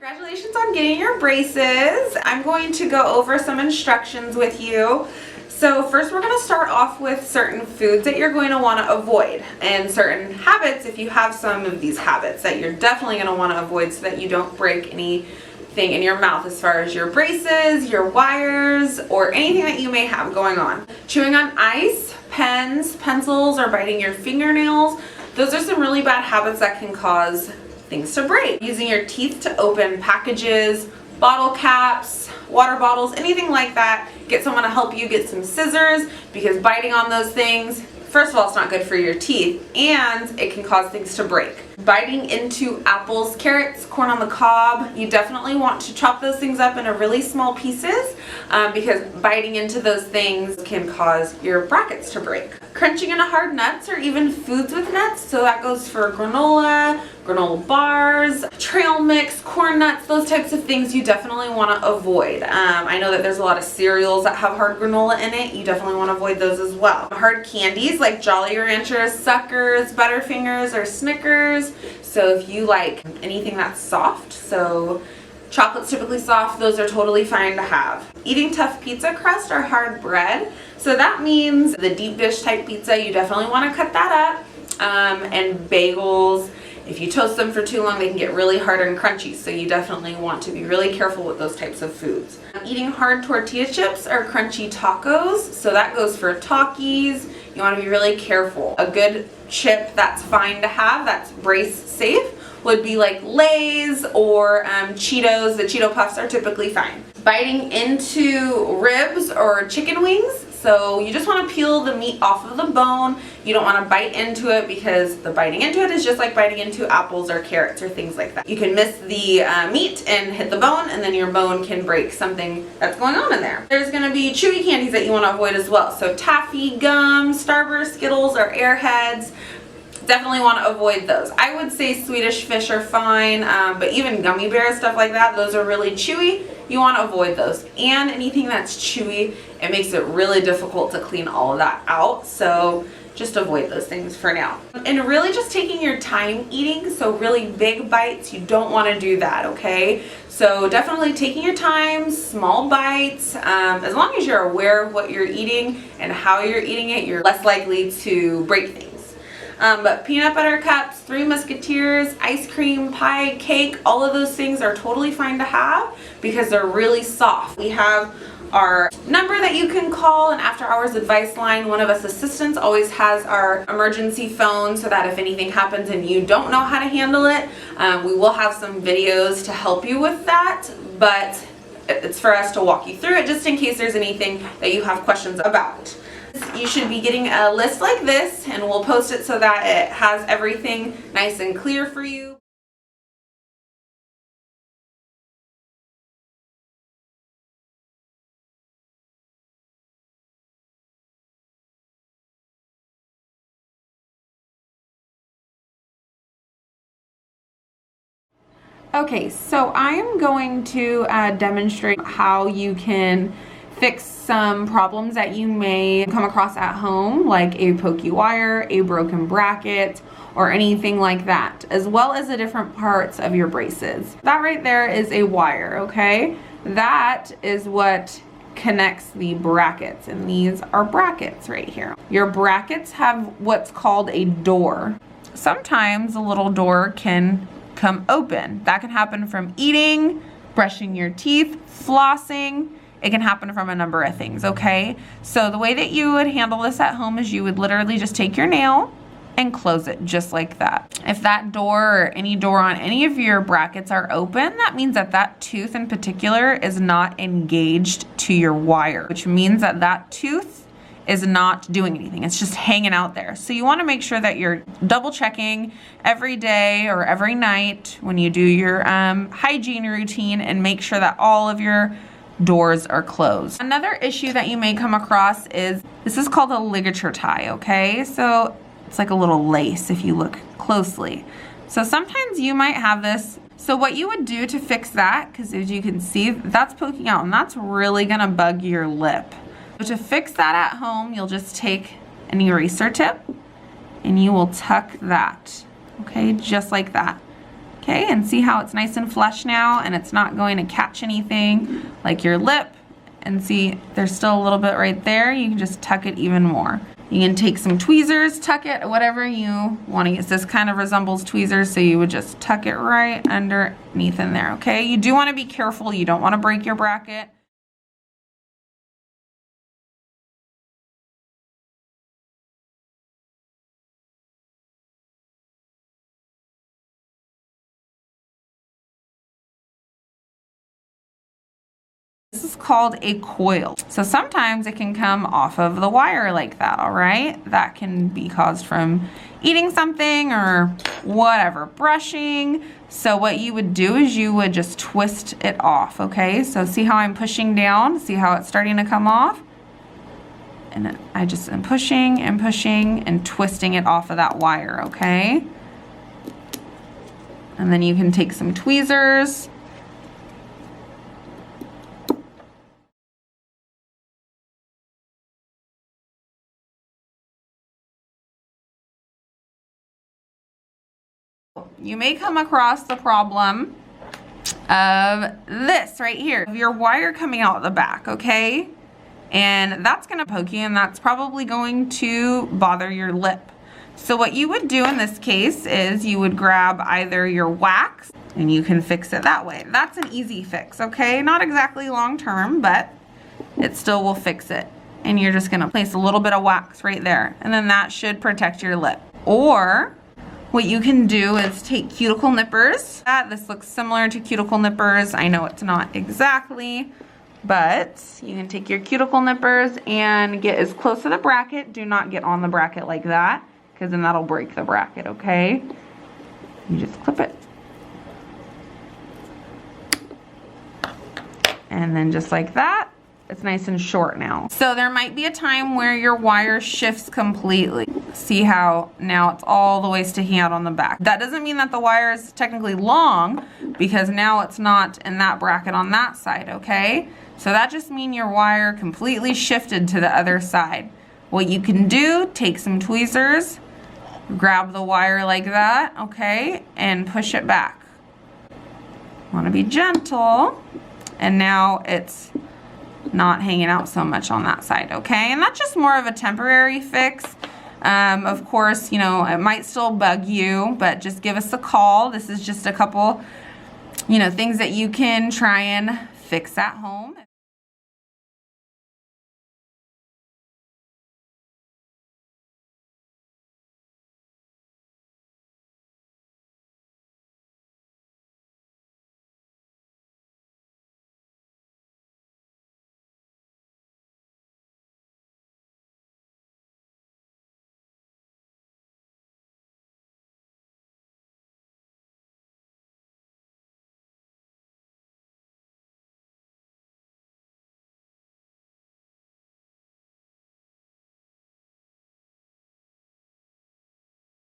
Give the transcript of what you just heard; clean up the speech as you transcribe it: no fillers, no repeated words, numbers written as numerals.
Congratulations on getting your braces. I'm going to go over some instructions with you. So first we're going to start off with certain foods that you're going to want to avoid and certain habits, if you have some of these habits, that you're definitely going to want to avoid so that you don't break anything in your mouth as far as your braces, your wires, or anything that you may have going on. Chewing on ice, pens, pencils, or biting your fingernails. Those are some really bad habits that can cause things to break. Using your teeth to open packages, bottle caps, water bottles, anything like that. Get someone to help you get some scissors, because biting on those things, first of all, it's not good for your teeth and it can cause things to break. Biting into apples, carrots, corn on the cob, you definitely want to chop those things up into really small pieces because biting into those things can cause your brackets to break. Crunching into hard nuts or even foods with nuts, so that goes for granola bars, trail mix, corn nuts, those types of things you definitely want to avoid. I know that there's a lot of cereals that have hard granola in it. You definitely want to avoid those as well. Hard candies like Jolly Ranchers, Suckers, Butterfingers, or Snickers. So if you like anything that's soft, so chocolate's typically soft, those are totally fine to have. Eating tough pizza crust or hard bread. So that means the deep dish type pizza, you definitely want to cut that up. And bagels, if you toast them for too long, they can get really hard and crunchy. So you definitely want to be really careful with those types of foods. Eating hard tortilla chips or crunchy tacos. So that goes for Takis. You want to be really careful. A good chip that's fine to have, that's brace safe, would be like Lay's or Cheetos. The Cheeto Puffs are typically fine. Biting into ribs or chicken wings. So you just want to peel the meat off of the bone. You don't want to bite into it because the biting into it is just like biting into apples or carrots or things like that. You can miss the meat and hit the bone, and then your bone can break something that's going on in there. There's going to be chewy candies that you want to avoid as well. So taffy, gum, Starburst, Skittles, or Airheads. Definitely want to avoid those. I would say Swedish Fish are fine, but even gummy bears, stuff like that, those are really chewy. You want to avoid those. And anything that's chewy, it makes it really difficult to clean all of that out. So just avoid those things for now. And really just taking your time eating, so really big bites, you don't want to do that, okay? So definitely taking your time, small bites. As long as you're aware of what you're eating and how you're eating it, you're less likely to break things. But peanut butter cups, Three Musketeers, ice cream, pie, cake, all of those things are totally fine to have because they're really soft. We have our number that you can call, an after hours advice line. One of us assistants always has our emergency phone so that if anything happens and you don't know how to handle it, we will have some videos to help you with that, but it's for us to walk you through it just in case there's anything that you have questions about. You should be getting a list like this, and we'll post it so that it has everything nice and clear for you. Okay, so I am going to demonstrate how you can fix some problems that you may come across at home, like a pokey wire, a broken bracket, or anything like that, as well as the different parts of your braces. That right there is a wire, okay? That is what connects the brackets, and these are brackets right here. Your brackets have what's called a door. Sometimes a little door can come open. That can happen from eating, brushing your teeth, flossing. It can happen from a number of things, okay? So the way that you would handle this at home is you would literally just take your nail and close it just like that. If that door or any door on any of your brackets are open, that means that that tooth in particular is not engaged to your wire, which means that that tooth is not doing anything. It's just hanging out there. So you want to make sure that you're double checking every day or every night when you do your hygiene routine, and make sure that all of your doors are closed. Another issue that you may come across is, this is called a ligature tie, okay? So it's like a little lace if you look closely. So sometimes you might have this. So what you would do to fix that, because as you can see, that's poking out and that's really gonna bug your lip. So to fix that at home, you'll just take an eraser tip and you will tuck that, okay? Just like that. Okay, and see how it's nice and flush now and it's not going to catch anything like your lip. And see, there's still a little bit right there. You can just tuck it even more. You can take some tweezers, tuck it, whatever you want to use. This kind of resembles tweezers, so you would just tuck it right underneath in there, okay? You do want to be careful. You don't want to break your bracket. This is called a coil. So sometimes it can come off of the wire like that, all right? That can be caused from eating something or whatever, brushing. So what you would do is you would just twist it off, okay? So see how I'm pushing down? See how it's starting to come off? And I just am pushing and pushing and twisting it off of that wire, okay? And then you can take some tweezers. You may come across the problem of this right here, your wire coming out the back, okay? And that's gonna poke you and that's probably going to bother your lip. So what you would do in this case is you would grab either your wax and you can fix it that way. That's an easy fix, okay? Not exactly long term, but it still will fix it. And you're just gonna place a little bit of wax right there and then that should protect your lip. Or what you can do is take cuticle nippers. This looks similar to cuticle nippers. I know it's not exactly, but you can take your cuticle nippers and get as close to the bracket. Do not get on the bracket like that, because then that'll break the bracket, okay? You just clip it. And then just like that, it's nice and short now. So there might be a time where your wire shifts completely. See how now it's all the way sticking out on the back. That doesn't mean that the wire is technically long, because now it's not in that bracket on that side, okay? So that just means your wire completely shifted to the other side. What you can do, take some tweezers, grab the wire like that, okay, and push it back. Want to be gentle, and now it's not hanging out so much on that side, okay? And that's just more of a temporary fix. Of course, you know, it might still bug you, but just give us a call. This is just a couple, you know, things that you can try and fix at home.